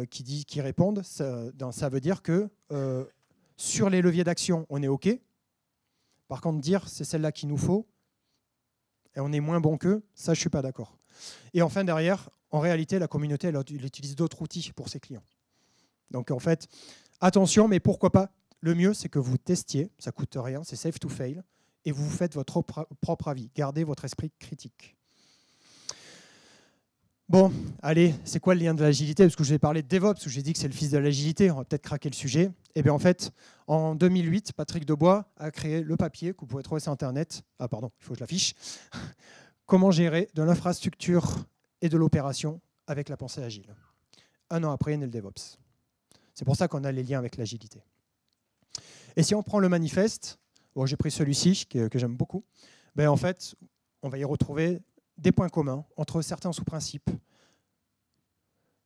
qui répondent, ça veut dire que sur les leviers d'action, on est OK. Par contre, dire c'est celle-là qu'il nous faut, et on est moins bon qu'eux, ça, je ne suis pas d'accord. Et enfin, derrière, en réalité, la communauté, elle utilise d'autres outils pour ses clients. Donc, en fait, attention, mais pourquoi pas? Le mieux, c'est que vous testiez, ça ne coûte rien, c'est safe to fail, et vous faites votre propre avis. Gardez votre esprit critique. Bon, allez, c'est quoi le lien de l'agilité? Parce que je vous ai parlé de DevOps, où j'ai dit que c'est le fils de l'agilité, on va peut-être craquer le sujet. Et bien en fait, en 2008, Patrick Debois a créé le papier que vous pouvez trouver sur Internet. Ah pardon, il faut que je l'affiche. Comment gérer de l'infrastructure et de l'opération avec la pensée agile. 1 an après, il est le DevOps. C'est pour ça qu'on a les liens avec l'agilité. Et si on prend le manifeste, bon, j'ai pris celui-ci que j'aime beaucoup, ben en fait, on va y retrouver des points communs entre certains sous-principes.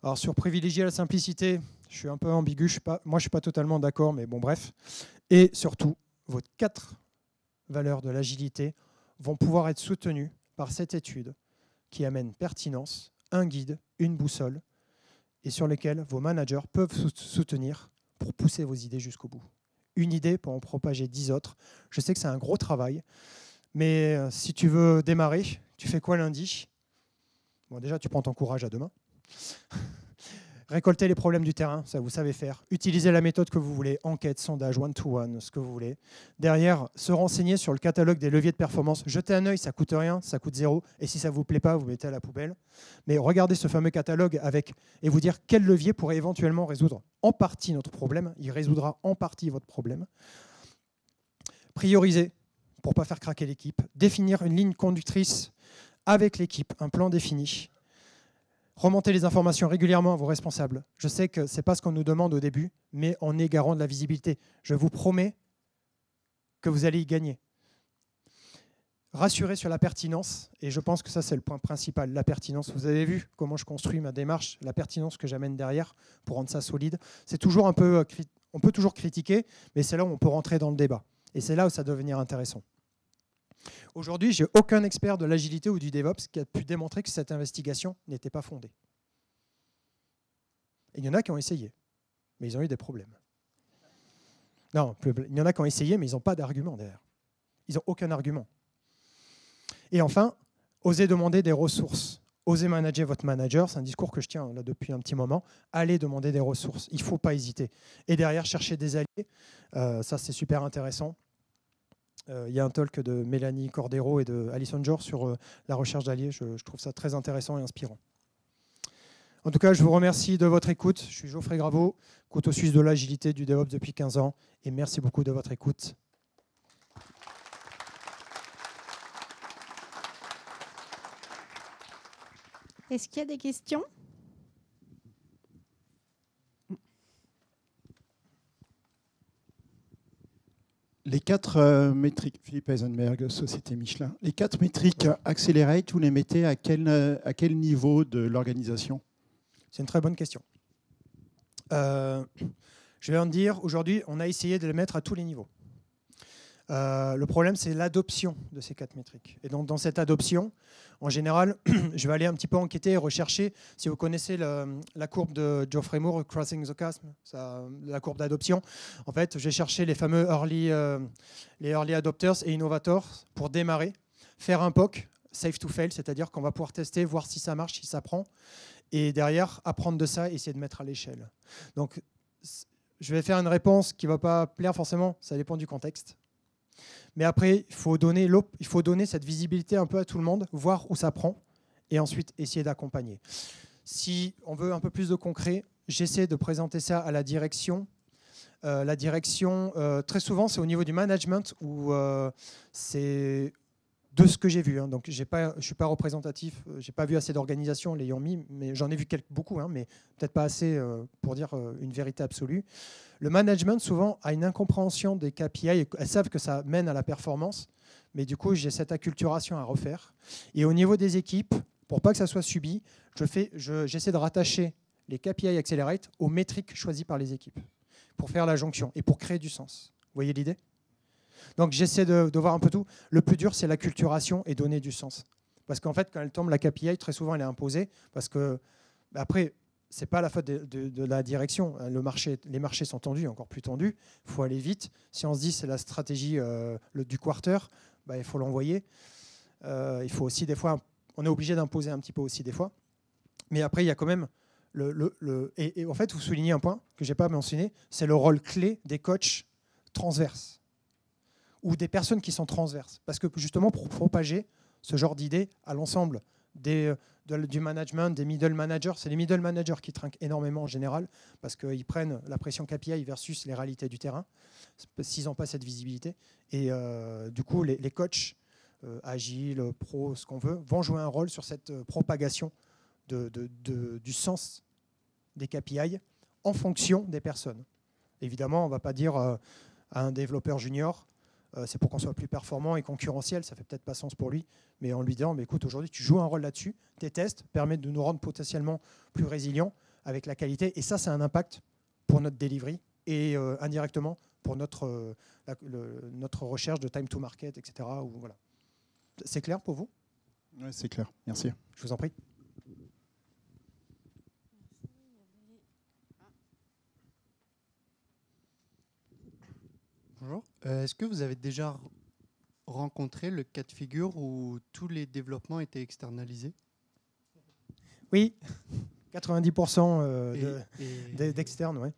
Alors sur privilégier la simplicité, je suis un peu ambigu, moi je ne suis pas totalement d'accord, mais bon bref. Et surtout, vos 4 valeurs de l'agilité vont pouvoir être soutenues par cette étude qui amène pertinence, un guide, une boussole, et sur lesquelles vos managers peuvent soutenir pour pousser vos idées jusqu'au bout. une idée pour en propager 10 autres. Je sais que c'est un gros travail, mais si tu veux démarrer, tu fais quoi lundi? Bon, déjà, tu prends ton courage à deux mains. Récolter les problèmes du terrain, ça vous savez faire. Utilisez la méthode que vous voulez, enquête, sondage, one-to-one, ce que vous voulez. Derrière, se renseigner sur le catalogue des leviers de performance. Jetez un œil, ça coûte rien, ça coûte zéro. Et si ça ne vous plaît pas, vous mettez à la poubelle. Mais regardez ce fameux catalogue et vous dire quel levier pourrait éventuellement résoudre en partie notre problème. Il résoudra en partie votre problème. Prioriser pour ne pas faire craquer l'équipe. Définir une ligne conductrice avec l'équipe, un plan défini. Remontez les informations régulièrement à vos responsables. Je sais que ce n'est pas ce qu'on nous demande au début, mais on est garant de la visibilité. Je vous promets que vous allez y gagner. Rassurez sur la pertinence, et je pense que ça c'est le point principal, la pertinence. Vous avez vu comment je construis ma démarche, la pertinence que j'amène derrière pour rendre ça solide. C'est toujours on peut toujours critiquer, mais c'est là où on peut rentrer dans le débat. Et c'est là où ça doit devenir intéressant. Aujourd'hui, je n'ai aucun expert de l'agilité ou du DevOps qui a pu démontrer que cette investigation n'était pas fondée. Et il y en a qui ont essayé, mais ils ont eu des problèmes. Non, il y en a qui ont essayé, mais ils n'ont pas d'argument derrière. Ils n'ont aucun argument. Et enfin, osez demander des ressources. Osez manager votre manager, c'est un discours que je tiens là depuis un petit moment. Allez demander des ressources, il ne faut pas hésiter. Et derrière, chercher des alliés, ça c'est super intéressant. Il y a un talk de Mélanie Cordero et de Alison Jor sur la recherche d'alliés. Je trouve ça très intéressant et inspirant. En tout cas, je vous remercie de votre écoute. Je suis Geoffrey Graveau, couteau suisse de l'agilité du DevOps depuis 15 ans. Et merci beaucoup de votre écoute. Est-ce qu'il y a des questions ? Les 4 métriques, Philippe Eisenberg, Société Michelin, les 4 métriques Accelerate, vous les mettez à quel niveau de l'organisation ? C'est une très bonne question. Je vais en dire, aujourd'hui, on a essayé de les mettre à tous les niveaux. Le problème, c'est l'adoption de ces 4 métriques. Et donc, dans cette adoption, en général, je vais aller un petit peu enquêter et rechercher, si vous connaissez la courbe de Geoffrey Moore, Crossing the Chasm, la courbe d'adoption. En fait, j'ai cherché les fameux les early adopters et innovators pour démarrer, faire un POC, safe to fail, c'est-à-dire qu'on va pouvoir tester, voir si ça marche, si ça prend, et derrière, apprendre de ça et essayer de mettre à l'échelle. Donc, je vais faire une réponse qui ne va pas plaire forcément, ça dépend du contexte. Mais après, il faut donner cette visibilité un peu à tout le monde, voir où ça prend, et ensuite essayer d'accompagner. Si on veut un peu plus de concret, j'essaie de présenter ça à la direction. La direction, très souvent, c'est au niveau du management où c'est de ce que j'ai vu. Donc, je ne suis pas représentatif, je n'ai pas vu assez d'organisations l'ayant mis, mais j'en ai vu beaucoup, mais peut-être pas assez pour dire une vérité absolue. Le management, souvent, a une incompréhension des KPI. Elles savent que ça mène à la performance, mais du coup, j'ai cette acculturation à refaire. Et au niveau des équipes, pour pas que ça soit subi, j'essaie de rattacher les KPI Accelerate aux métriques choisies par les équipes pour faire la jonction et pour créer du sens. Vous voyez l'idée ? Donc, j'essaie de voir un peu tout. Le plus dur, c'est l'acculturation et donner du sens. Parce qu'en fait, quand elle tombe, la KPI, très souvent, elle est imposée. Parce que, après, ce n'est pas la faute de la direction. Les marchés sont tendus, encore plus tendus. Il faut aller vite. Si on se dit que c'est la stratégie du quarter, il faut l'envoyer. Il faut aussi, des fois, on est obligé d'imposer un petit peu aussi, des fois. Mais après, il y a quand même... Et en fait, vous soulignez un point que je n'ai pas mentionné, c'est le rôle clé des coachs transverses ou des personnes qui sont transverses. Parce que justement, pour propager ce genre d'idées à l'ensemble du management, des middle managers, c'est les middle managers qui trinquent énormément en général parce qu'ils prennent la pression KPI versus les réalités du terrain, s'ils n'ont pas cette visibilité. Et du coup, les coachs agiles, pro, ce qu'on veut, vont jouer un rôle sur cette propagation du sens des KPI en fonction des personnes. Évidemment, on ne va pas dire à un développeur junior, c'est pour qu'on soit plus performant et concurrentiel, ça ne fait peut-être pas sens pour lui, mais en lui disant, écoute, aujourd'hui, tu joues un rôle là-dessus, tes tests permettent de nous rendre potentiellement plus résilients avec la qualité, et ça, c'est un impact pour notre delivery et indirectement pour notre recherche de time to market, etc. Voilà. C'est clair pour vous ? Oui, c'est clair. Merci. Je vous en prie. Est-ce que vous avez déjà rencontré le cas de figure où tous les développements étaient externalisés? Oui, 90% Et- d'externes, ouais.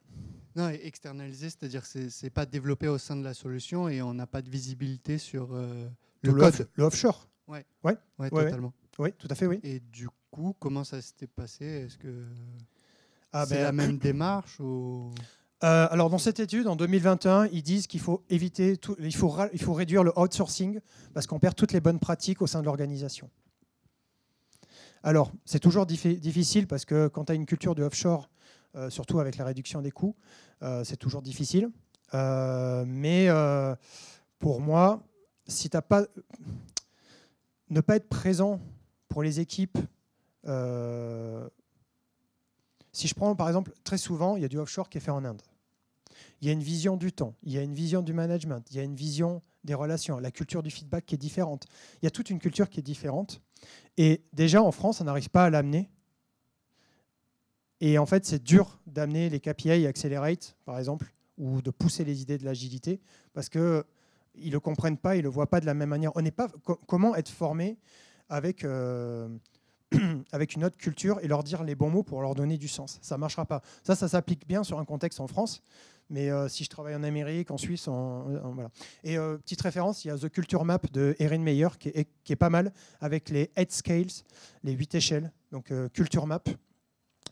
Non, externalisé, c'est-à-dire que c'est pas développé au sein de la solution et on n'a pas de visibilité sur le code. Le offshore. Ouais, Ouais, totalement. oui, tout à fait, oui. Et du coup, comment ça s'était passé? Est-ce que Ah, c'est la même démarche ou... Alors, dans cette étude, en 2021, ils disent qu'il faut éviter, il faut réduire le outsourcing parce qu'on perd toutes les bonnes pratiques au sein de l'organisation. Alors, c'est toujours difficile parce que quand tu as une culture de offshore, surtout avec la réduction des coûts, c'est toujours difficile. Mais pour moi, si t'as pas, ne pas être présent pour les équipes, si je prends par exemple, très souvent, il y a du offshore qui est fait en Inde. Il y a une vision du temps, il y a une vision du management, il y a une vision des relations, la culture du feedback qui est différente. Il y a toute une culture qui est différente. Et déjà, en France, on n'arrive pas à l'amener. Et en fait, c'est dur d'amener les KPI et Accelerate, par exemple, ou de pousser les idées de l'agilité, parce qu'ils ne le comprennent pas, ils ne le voient pas de la même manière. On n'est pas comment être formé avec, avec une autre culture et leur dire les bons mots pour leur donner du sens. Ça ne marchera pas. Ça s'applique bien sur un contexte en France, mais si je travaille en Amérique, en Suisse, voilà. Et petite référence, il y a The Culture Map de Erin Meyer qui est pas mal, avec les 8 scales, les 8 échelles, donc Culture Map,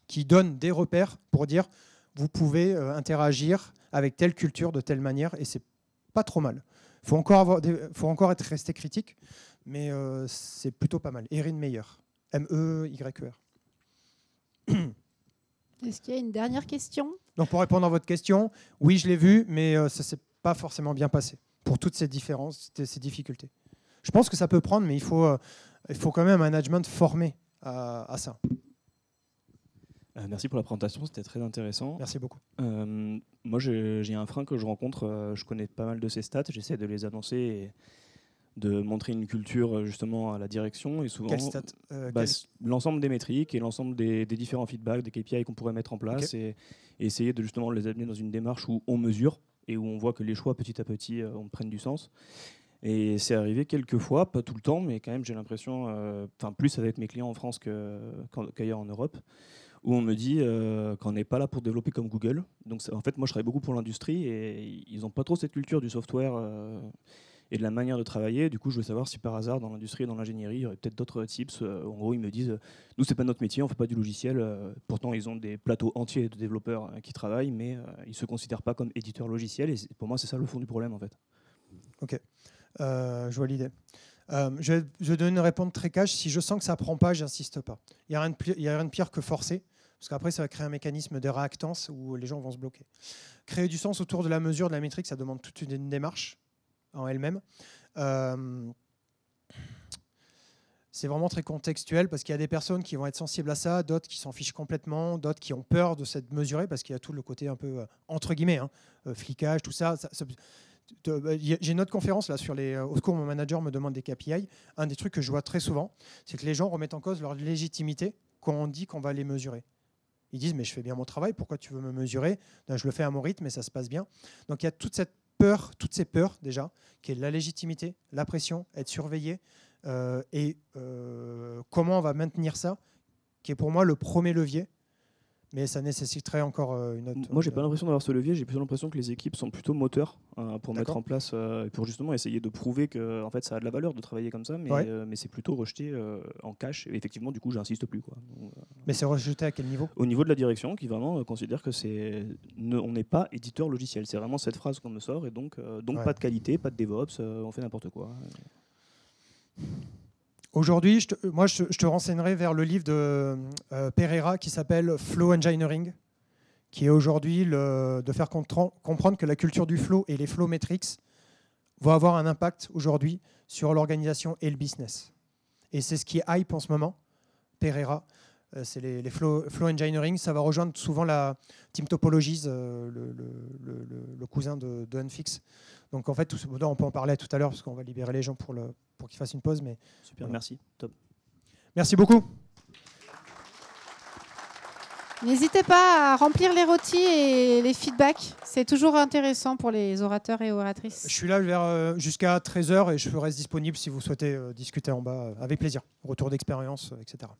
qui donne des repères pour dire vous pouvez interagir avec telle culture de telle manière, et c'est pas trop mal. Il faut encore être resté critique, mais c'est plutôt pas mal. Erin Meyer, M-E-Y-E-R. Est-ce qu'il y a une dernière question? Donc pour répondre à votre question, oui, je l'ai vu, mais ça ne s'est pas forcément bien passé pour toutes ces différences, ces difficultés. Je pense que ça peut prendre, mais il faut quand même un management formé à ça. Merci pour la présentation, c'était très intéressant. Merci beaucoup. Moi, j'ai un frein que je rencontre, je connais pas mal de ces stats, j'essaie de les annoncer et de montrer une culture justement à la direction. Et souvent, Quelle stat l'ensemble des métriques et l'ensemble des différents feedbacks, des KPI qu'on pourrait mettre en place, et essayer de justement les amener dans une démarche où on mesure et où on voit que les choix petit à petit prennent du sens. Et c'est arrivé quelques fois, pas tout le temps, mais quand même j'ai l'impression, plus avec mes clients en France qu'ailleurs en Europe, où on me dit qu'on n'est pas là pour développer comme Google. Donc en fait, moi je travaille beaucoup pour l'industrie et ils n'ont pas trop cette culture du software et de la manière de travailler. Du coup, je veux savoir si par hasard, dans l'industrie et dans l'ingénierie, il y aurait peut-être d'autres tips. En gros, ils me disent, nous, c'est pas notre métier, on fait pas du logiciel. Pourtant, ils ont des plateaux entiers de développeurs qui travaillent, mais ils se considèrent pas comme éditeurs logiciels. Et pour moi, c'est ça le fond du problème, en fait. Ok, je vois l'idée. Je vais donner une réponse très cash. Si je sens que ça ne prend pas, j'insiste pas. Il n'y a rien de pire que forcer, parce qu'après, ça va créer un mécanisme de réactance où les gens vont se bloquer. Créer du sens autour de la mesure, de la métrique, ça demande toute une démarche en elle-même. C'est vraiment très contextuel, parce qu'il y a des personnes qui vont être sensibles à ça, d'autres qui s'en fichent complètement, d'autres qui ont peur de cette mesurer, parce qu'il y a tout le côté un peu, entre guillemets, flicage, tout ça. J'ai une autre conférence là sur au secours, mon manager me demande des KPI. Un des trucs que je vois très souvent, c'est que les gens remettent en cause leur légitimité quand on dit qu'on va les mesurer. Ils disent mais je fais bien mon travail, pourquoi tu veux me mesurer? Je le fais à mon rythme et ça se passe bien. Donc il y a toute cette peur, toutes ces peurs déjà, qui est la légitimité, la pression, être surveillé, et comment on va maintenir ça, qui est pour moi le premier levier. Mais ça nécessiterait encore une autre... Moi, j'ai pas l'impression d'avoir ce levier. J'ai plutôt l'impression que les équipes sont plutôt moteurs pour mettre en place, pour justement essayer de prouver que en fait, ça a de la valeur de travailler comme ça, mais c'est plutôt rejeté en cash. Et effectivement, du coup, j'insiste plus, quoi. Donc, mais c'est rejeté à quel niveau? Au niveau de la direction, qui vraiment considère que on n'est pas éditeur logiciel. C'est vraiment cette phrase qu'on me sort, et donc pas de qualité, pas de DevOps, on fait n'importe quoi. Aujourd'hui, je te renseignerai vers le livre de Pereira qui s'appelle Flow Engineering, qui est aujourd'hui de faire comprendre que la culture du flow et les flow metrics vont avoir un impact aujourd'hui sur l'organisation et le business. Et c'est ce qui est hype en ce moment, Pereira. C'est les flow engineering. Ça va rejoindre souvent la Team Topologies, le cousin de Unfix. Donc en fait, on peut en parler tout à l'heure parce qu'on va libérer les gens pour qu'ils fassent une pause. Mais super, voilà. Merci, top. Merci beaucoup. N'hésitez pas à remplir les rôtis et les feedbacks. C'est toujours intéressant pour les orateurs et oratrices. Je suis là jusqu'à 13h et je reste disponible si vous souhaitez discuter en bas avec plaisir. Retour d'expérience, etc.